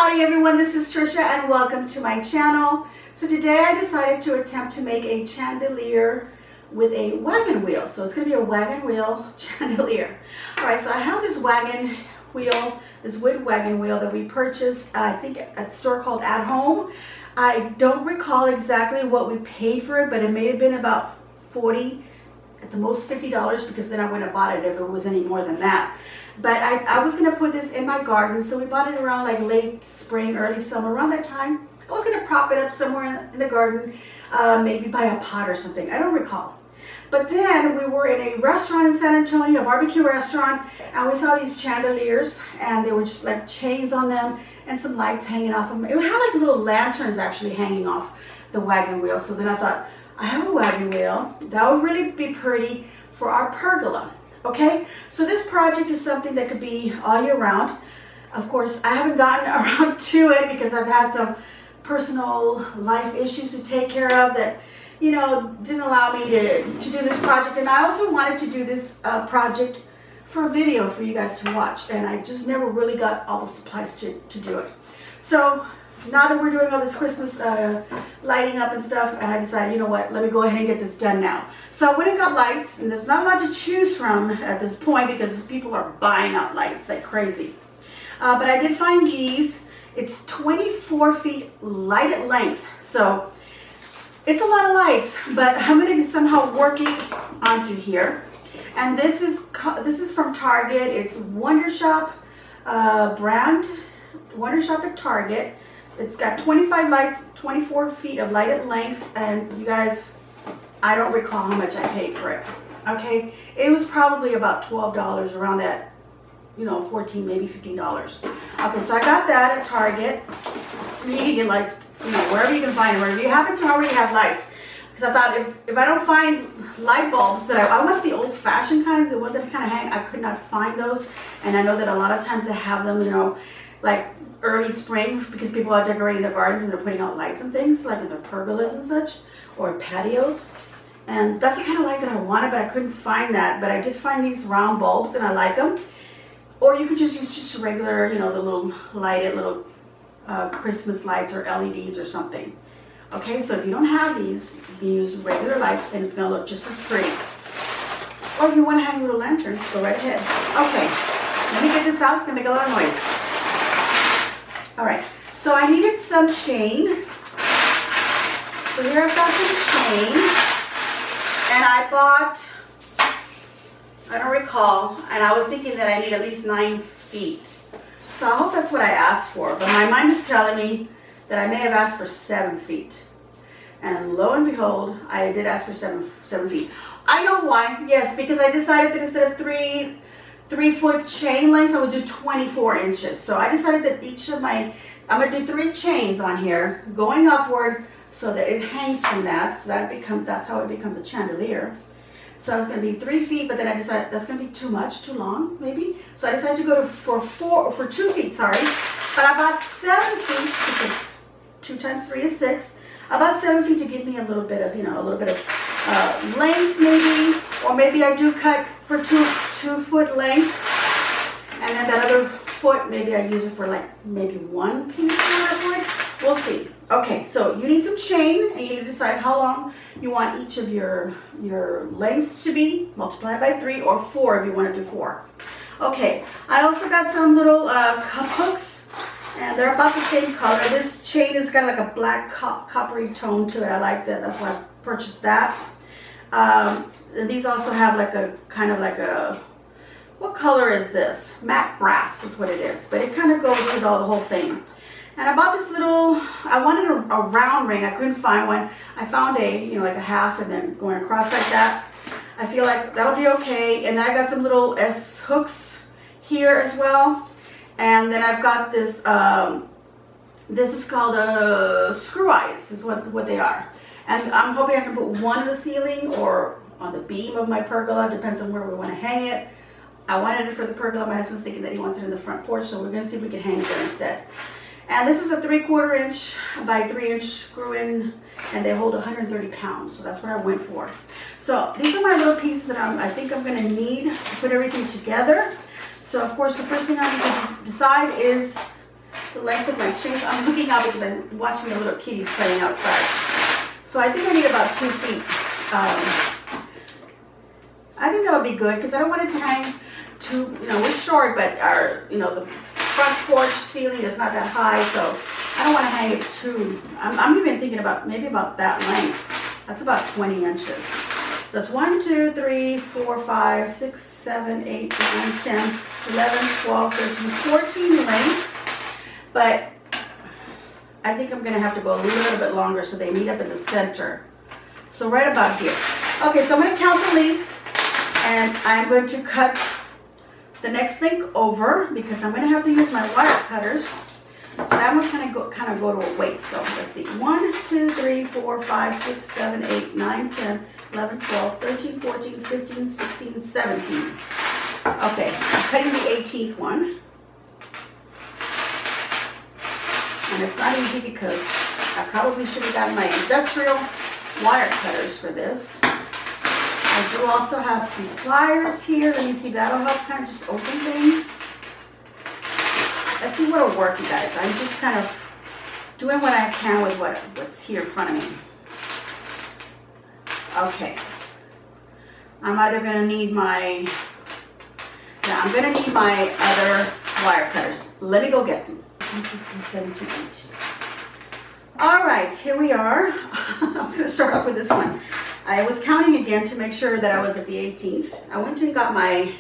Howdy everyone, this is Trisha and welcome to my channel. So today I decided to attempt to make a chandelier with a wagon wheel. So it's going to be a wagon wheel chandelier. Alright, so I have this wagon wheel, this wood wagon wheel that we purchased, I think at a store called At Home. I don't recall exactly what we paid for it, but it may have been about $40, at the most $50, because then I wouldn't have bought it if it was any more than that. But I was going to put this in my garden, so we bought it around like late spring, early summer, around that time. I was going to prop it up somewhere in the garden, maybe by a pot or something. I don't recall. But then we were in a restaurant in San Antonio, a barbecue restaurant, and we saw these chandeliers, and they were just like chains on them and some lights hanging off them. It had like little lanterns actually hanging off the wagon wheel. So then I thought, I have a wagon wheel. That would really be pretty for our pergola. Okay, so this project is something that could be all year round. Of course, I haven't gotten around to it because I've had some personal life issues to take care of that, you know, didn't allow me to do this project. And I also wanted to do this project for a video for you guys to watch, and I just never really got all the supplies to do it. So now that we're doing all this Christmas lighting up and stuff, and I decided, you know what, let me go ahead and get this done now. So I went and got lights, and there's not a lot to choose from at this point because people are buying out lights like crazy. But I did find these. It's 24 feet lighted length, so it's a lot of lights, but I'm going to be somehow working onto here. And this is from Target. It's Wonder Shop brand, Wonder Shop at Target. It's got 25 lights, 24 feet of lighted length, and you guys, I don't recall how much I paid for it. Okay, it was probably about $12, around that, you know, $14, maybe $15. Okay, so I got that at Target. You can get lights, you know, wherever you can find them, or if you happen to already have lights. Because I thought if I don't find light bulbs that I want the old-fashioned kind, the ones that kind of hang, I could not find those. And I know that a lot of times they have them, you know, like early spring, because people are decorating their gardens and they're putting out lights and things like in their pergolas and such, or patios. And that's the kind of light that I wanted, but I couldn't find that. But I did find these round bulbs and I like them. Or you could just use just regular, you know, the little lighted little Christmas lights or LEDs or something. Okay, so if you don't have these, you can use regular lights and it's going to look just as pretty. Or if you want to hang little lanterns, go right ahead. Okay, let me get this out. It's going to make a lot of noise. Alright, so I needed some chain. So here I've got some chain. And I bought, I don't recall, and I was thinking that I need at least 9 feet. So I hope that's what I asked for. But my mind is telling me that I may have asked for 7 feet. And lo and behold, I did ask for 7 feet. I know why. Yes, because I decided that instead of 3-foot chain lengths, I would do 24 inches. So I decided that each of my, I'm going to do 3 chains on here going upward so that it hangs from that. So that's how it becomes a chandelier. So I was going to be 3 feet, but then I decided that's going to be too much, too long, maybe. So I decided to go to for 2 feet, sorry. But I bought 7 feet because 2 times 3 is 6. About 7 feet to give me a little bit of, you know, a little bit of length maybe, or maybe I do cut for 2-foot length, and then that other foot maybe I use it for like maybe 1 piece of that wood. We'll see. Okay, so you need some chain, and you need to decide how long you want each of your lengths to be. Multiply by 3 or 4 if you want to do 4. Okay, I also got some little cup hooks. And they're about the same color. This chain has got like a black coppery tone to it. I like that. That's why I purchased that. And these also have like a kind of like a, what color is this? Matte brass is what it is. But it kind of goes with the whole thing. And I bought this little, I wanted a round ring. I couldn't find one. I found a, you know, like a half and then going across like that. I feel like that'll be okay. And then I got some little S hooks here as well. And then I've got this, this is called screw eyes, is what they are. And I'm hoping I can put one in the ceiling or on the beam of my pergola, depends on where we want to hang it. I wanted it for the pergola. My husband's thinking that he wants it in the front porch, so we're going to see if we can hang it there instead. And this is a 3/4 inch by 3 inch screw in, and they hold 130 pounds, so that's what I went for. So these are my little pieces that I think I'm going to need to put everything together. So of course the first thing I need to decide is the length of my chains. I'm looking out because I'm watching the little kitties playing outside. So I think I need about 2 feet. I think that'll be good because I don't want it to hang too, we're short, but our, the front porch ceiling is not that high, so I don't want to hang it too. I'm even thinking about maybe about that length. That's about 20 inches. That's 1, 2, 3, 4, 5, 6, 7, 8, 9, 10, 11, 12, 13, 14 lengths. But I think I'm going to have to go a little bit longer so they meet up in the center. So right about here. Okay, so I'm going to count the lengths and I'm going to cut the next link over because I'm going to have to use my wire cutters. So that one's kind of go to a waste. So let's see. 1, 2, 3, 4, 5, 6, 7, 8, 9, 10, 11, 12, 13, 14, 15, 16, 17. Okay, I'm cutting the 18th one. And it's not easy because I probably should have gotten my industrial wire cutters for this. I do also have some pliers here. Let me see if that'll help kind of just open things. Let's see what'll work, you guys. I'm just kind of doing what I can with what's here in front of me. Okay. I'm either going to need my, I'm going to need my other wire cutters. Let me go get them. 16, 17, 18. All right, here we are. I was going to start off with this one. I was counting again to make sure that I was at the 18th. I went and got my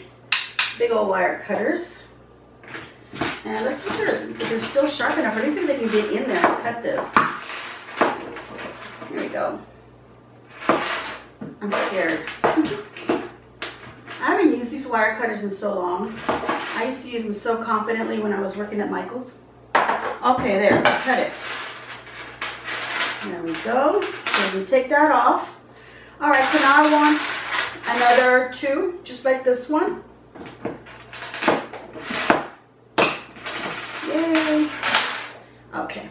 big old wire cutters. And let's hope they're still sharp enough. At least if they can get in there and cut this. Here we go. I'm scared. I haven't used these wire cutters in so long. I used to use them so confidently when I was working at Michael's. Okay, there, cut it. There we go. So we take that off. All right, so now I want another 2, just like this one. Yay. Okay.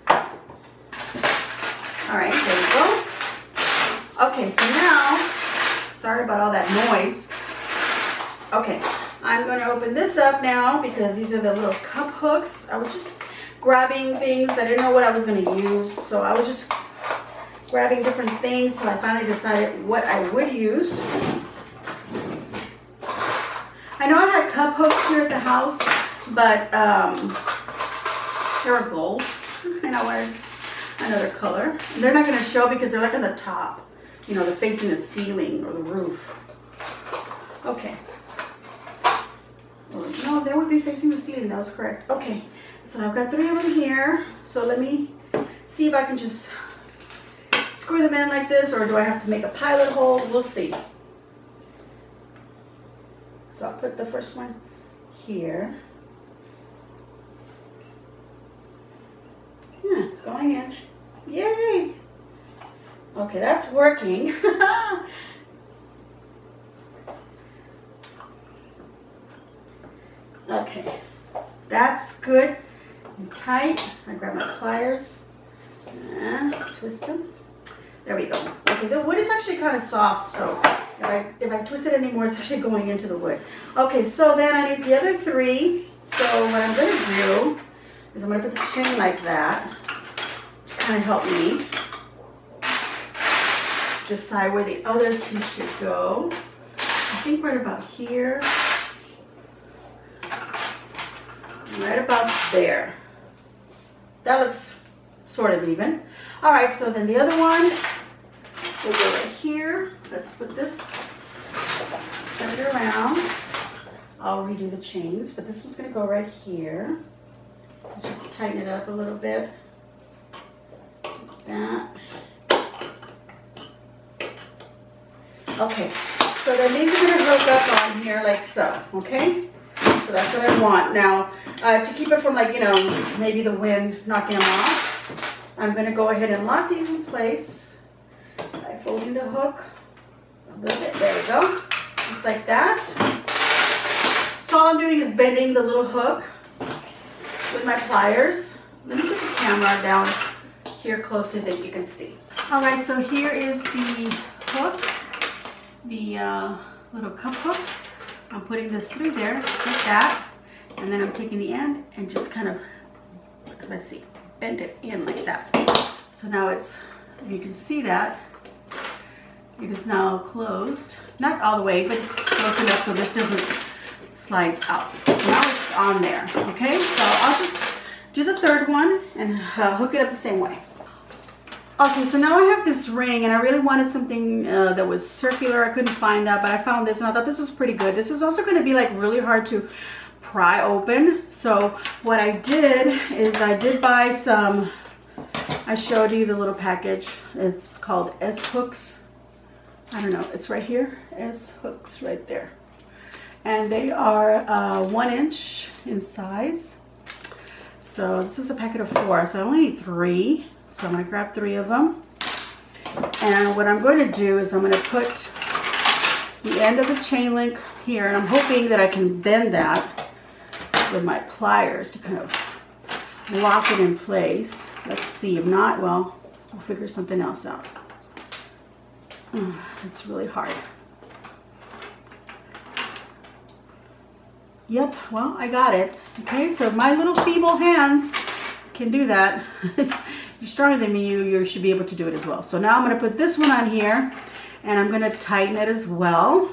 All right, there we go. Okay, so now, sorry about all that noise. Okay, I'm going to open this up now because these are the little cup hooks. I was just grabbing things. I didn't know what I was going to use, so I was just grabbing different things till I finally decided what I would use. I know I had cup hooks here at the house, but they're gold, and I wanted another color. And they're not going to show because they're like on the top. They're facing the ceiling or the roof. Okay. No, they would be facing the ceiling. That was correct. Okay. So I've got 3 of them here. So let me see if I can just screw them in like this, or do I have to make a pilot hole? We'll see. So I'll put the first one here. Yeah, it's going in. Yay! Okay, that's working. Okay, that's good and tight. I grab my pliers and twist them. There we go. Okay, the wood is actually kind of soft, so if I twist it anymore, it's actually going into the wood. Okay, so then I need the other 3. So what I'm going to do is I'm going to put the chain like that to kind of help me decide where the other 2 should go. I think right about here. Right about there. That looks sort of even. All right, so then the other one will go right here. Let's put this, let's turn it around. I'll redo the chains, but this one's going to go right here. Just tighten it up a little bit. Like that. Okay, so then these are going to hook up on here like so, okay? So that's what I want. Now, to keep it from maybe the wind knocking them off, I'm going to go ahead and lock these in place by folding the hook a little bit. There we go. Just like that. So all I'm doing is bending the little hook with my pliers. Let me get the camera down here closer that you can see. All right, so here is the hook, the little cup hook. I'm putting this through there, just like that. And then I'm taking the end and just kind of, let's see, bend it in like that. So now it's, you can see that it is now closed. Not all the way, but it's close enough so this doesn't slide out. So now it's on there, okay? So I'll just do the third one and hook it up the same way. Okay, so now I have this ring, and I really wanted something that was circular. I couldn't find that, but I found this, and I thought this was pretty good. This is also going to be like really hard to pry open. So what I did is I did buy some, I showed you the little package. It's called S hooks. I don't know, it's right here, S hooks right there. And they are 1 inch in size. So this is a packet of 4, so I only need 3. So I'm going to grab 3 of them. And what I'm going to do is I'm going to put the end of the chain link here, and I'm hoping that I can bend that with my pliers to kind of lock it in place. Let's see. If not, well, we'll figure something else out. It's really hard. Yep, well, I got it. Okay, so my little feeble hands can do that. You're stronger than me, you should be able to do it as well. So now I'm going to put this one on here, and I'm going to tighten it as well.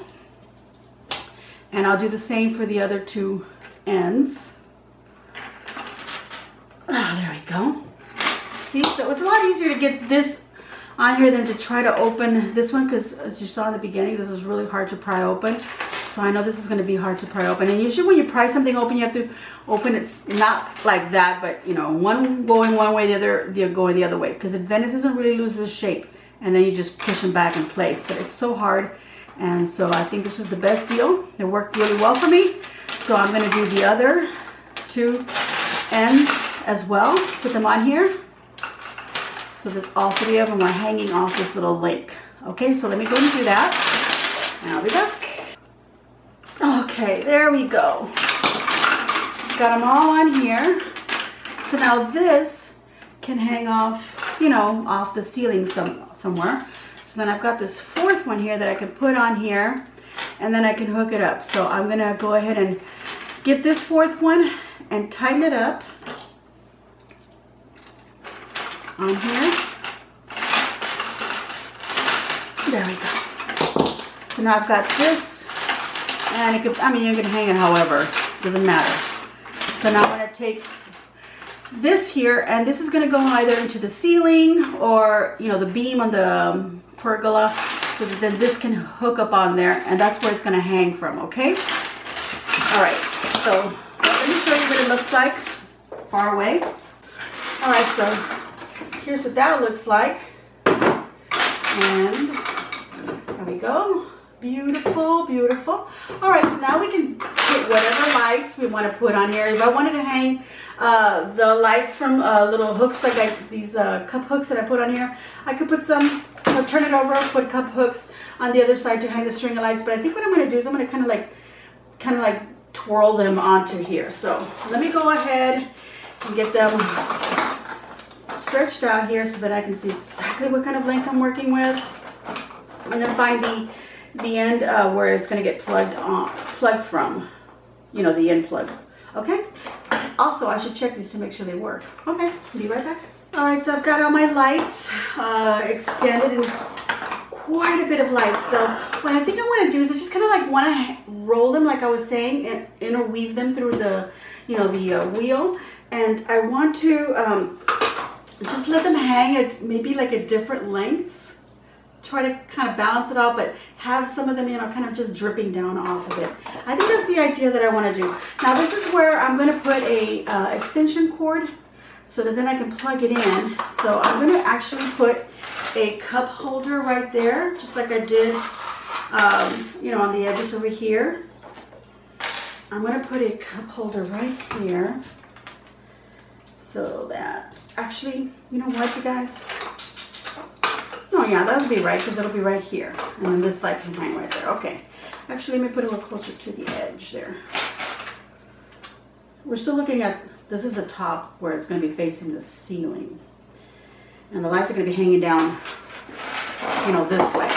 And I'll do the same for the other 2 ends. There we go. See, so it's a lot easier to get this on here than to try to open this one, because as you saw in the beginning, this is really hard to pry open. So I know this is going to be hard to pry open. And usually when you pry something open, you have to open it not like that, but you know, one going one way, the other going the other way, because then it doesn't really lose its shape. And then you just push them back in place. But it's so hard. And so I think this was the best deal. It worked really well for me. So I'm going to do the other 2 ends as well. Put them on here so that all 3 of them are hanging off this little link. Okay, so let me go and do that. And I'll be back. Okay, there we go. Got them all on here. So now this can hang off, you know, off the ceiling somewhere. So then I've got this 4th one here that I can put on here, and then I can hook it up. So I'm gonna go ahead and get this 4th one and tighten it up on here. There we go. So now I've got this. And it could, I mean, you can hang it however, doesn't matter. So now I'm going to take this here, and this is going to go either into the ceiling or, you know, the beam on the pergola, so that then this can hook up on there, and that's where it's going to hang from, okay? All right, so let me show you what it looks like far away. All right, so here's what that looks like. And there we go. Beautiful, beautiful. All right, so now we can put whatever lights we want to put on here. If I wanted to hang the lights from little hooks, like these cup hooks that I put on here, I could put some, turn it over, put cup hooks on the other side to hang the string of lights. But I think what I'm going to do is I'm going to kind of like twirl them onto here. So let me go ahead and get them stretched out here so that I can see exactly what kind of length I'm working with. And then find the end where it's going to get plugged from, you know, the end plug. Okay. Also, I should check these to make sure they work. Okay, be right back. All right, so I've got all my lights extended, and it's quite a bit of light. So what I think I want to do is I just kind of like want to roll them, like I was saying, and interweave them through the, you know, the wheel. And I want to just let them hang at maybe like a different lengths. Try to kind of balance it out, but have some of them, you know, kind of just dripping down off of it. I think that's the idea that I want to do. Now this is where I'm going to put a extension cord so that then I can plug it in. So I'm going to actually put a cup holder right there, just like I did, you know, on the edges over here. I'm going to put a cup holder right here so that, actually, you know what, you guys? Oh yeah, that would be right, because it'll be right here. And then this light can hang right there. Okay. Actually, let me put it a little closer to the edge there. We're still looking at, this is the top where it's going to be facing the ceiling. And the lights are going to be hanging down, you know, this way.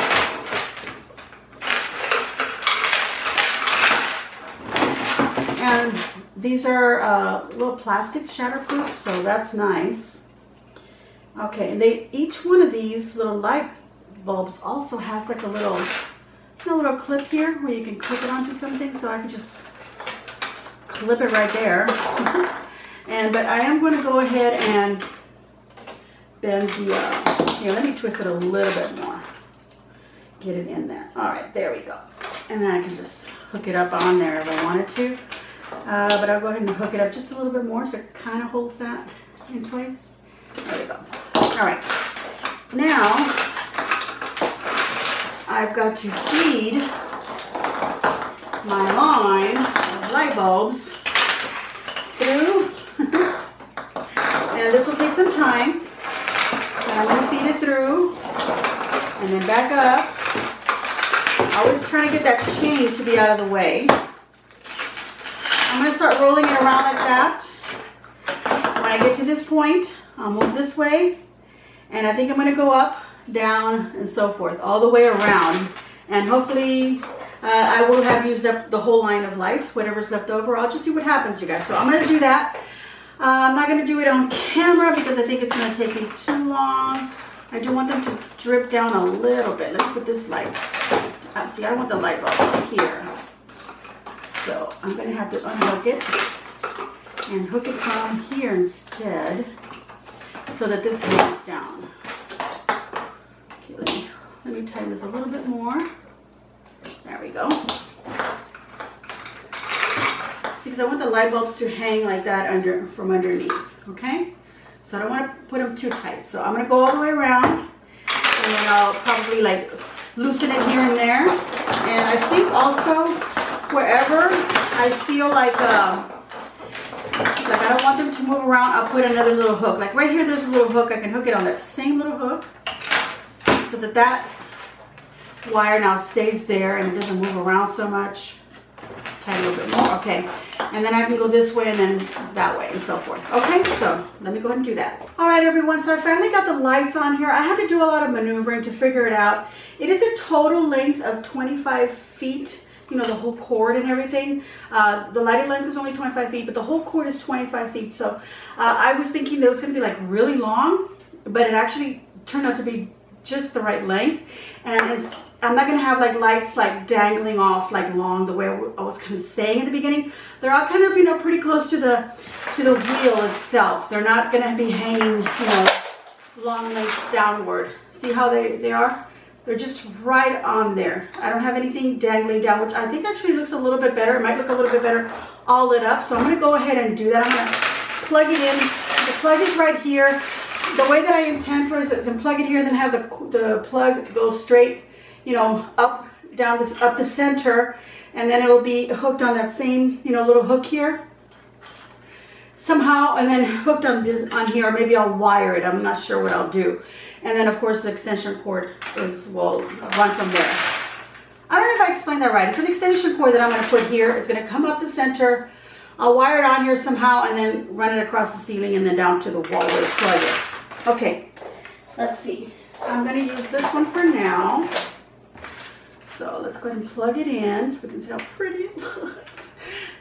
And These are little plastic shatterproof, so that's nice. Okay, and each one of these little light bulbs also has like a little clip here where you can clip it onto something, so I can just clip it right there. But I am going to go ahead and bend the, here, let me twist it a little bit more. Get it in there. All right, there we go. And then I can just hook it up on there if I wanted to. But I'll go ahead and hook it up just a little bit more so it kind of holds that in place. There we go. All right. Now, I've got to feed my line of light bulbs through. And this will take some time. But I'm going to feed it through and then back up. Always trying to get that chain to be out of the way. I'm going to start rolling it around like that. When I get to this point, I'll move this way. And I think I'm going to go up, down, and so forth, all the way around. And hopefully I will have used up the whole line of lights, whatever's left over. I'll just see what happens, you guys. So I'm going to do that. I'm not going to do it on camera because I think it's going to take me too long. I do want them to drip down a little bit. Let me put this light. See, I want the light bulb up here. So I'm going to have to unhook it and hook it from here instead so that this hangs down. Okay, let me tighten this a little bit more. There we go. See, because I want the light bulbs to hang like that from underneath, okay? So I don't want to put them too tight. So I'm going to go all the way around, and then I'll probably like loosen it here and there. And I think also wherever I feel like I don't want them to move around, I'll put another little hook. Like right here, there's a little hook. I can hook it on that same little hook so that wire now stays there and it doesn't move around so much. Tighten a little bit more. Okay. And then I can go this way and then that way and so forth. Okay, so let me go ahead and do that. All right, everyone, so I finally got the lights on here. I had to do a lot of maneuvering to figure it out. It is a total length of 25 feet, you know, the whole cord and everything. The lighted length is only 25 feet, but the whole cord is 25 feet. So I was thinking that it was going to be like really long, but it actually turned out to be just the right length. And I'm not going to have like lights like dangling off like long the way I was kind of saying at the beginning. They're all kind of, you know, pretty close to the wheel itself. They're not going to be hanging, you know, long lengths downward. See how they are? They're just right on there. I don't have anything dangling down, which I think actually looks a little bit better. It might look a little bit better all lit up. So I'm going to go ahead and do that. I'm going to plug it in. The plug is right here. The way that I intend for it is to plug it here, then have the plug go straight, you know, up the center, and then it'll be hooked on that same, you know, little hook here somehow, and then hooked on here. Maybe I'll wire it. I'm not sure what I'll do. And then of course the extension cord will run from there. I don't know if I explained that right. It's an extension cord that I'm going to put here. It's going to come up the center. I'll wire it on here somehow and then run it across the ceiling and then down to the wall where the plug is. Okay, let's see. I'm going to use this one for now. So let's go ahead and plug it in so we can see how pretty it looks.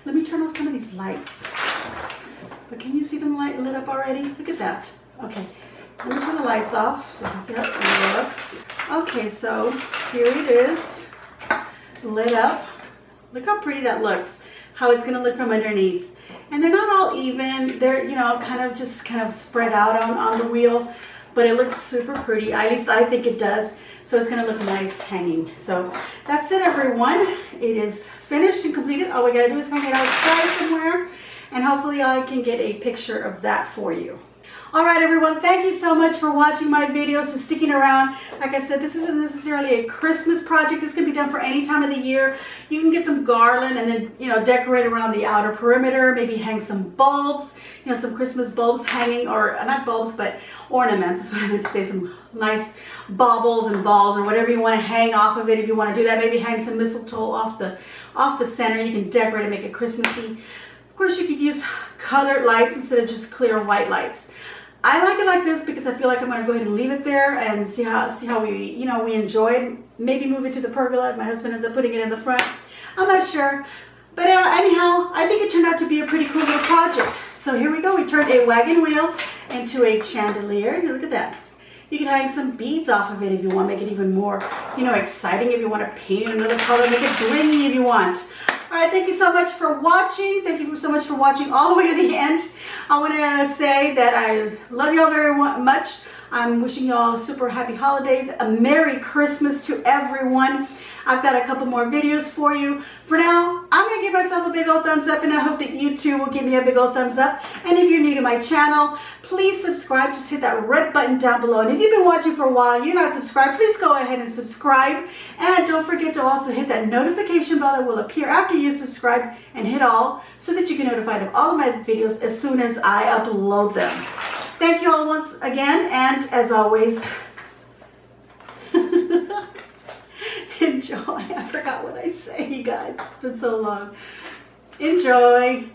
Let me turn off some of these lights. But can you see them lit up already? Look at that. Okay, let me turn the lights off so you can see how it looks. Okay, so here it is, lit up. Look how pretty that looks. How it's going to look from underneath. And they're not all even. They're, you know, kind of spread out on the wheel. But it looks super pretty. At least I think it does. So it's going to look nice hanging. So that's it, everyone. It is finished and completed. All we got to do is hang it outside somewhere. And hopefully I can get a picture of that for you. All right, everyone, thank you so much for watching my videos, for sticking around. Like I said, this isn't necessarily a Christmas project. This can be done for any time of the year. You can get some garland and then, you know, decorate around the outer perimeter, maybe hang some bulbs, you know, some Christmas bulbs hanging, or not bulbs, but ornaments. That's what I meant to say, some nice baubles and balls or whatever you want to hang off of it. If you want to do that, maybe hang some mistletoe off the center. You can decorate and make it Christmassy. Of course, you could use colored lights instead of just clear white lights. I like it like this because I feel like I'm going to go ahead and leave it there and see how we, you know, we enjoy it. Maybe move it to the pergola. My husband ends up putting it in the front. I'm not sure. But anyhow, I think it turned out to be a pretty cool little project. So here we go. We turned a wagon wheel into a chandelier. Look at that. You can hang some beads off of it if you want, make it even more, exciting. If you want to paint it another color, make it blingy if you want. All right, thank you so much for watching. Thank you so much for watching all the way to the end. I want to say that I love you all very much. I'm wishing you all super happy holidays, a Merry Christmas to everyone. I've got a couple more videos for you. For now, I'm going to give myself a big old thumbs up, and I hope that you too will give me a big old thumbs up. And if you're new to my channel, please subscribe. Just hit that red button down below. And if you've been watching for a while, you're not subscribed, please go ahead and subscribe. And don't forget to also hit that notification bell that will appear after you subscribe, and hit all so that you get notified of all of my videos as soon as I upload them. Thank you all once again, and as always, enjoy. I forgot what I say, you guys. It's been so long. Enjoy.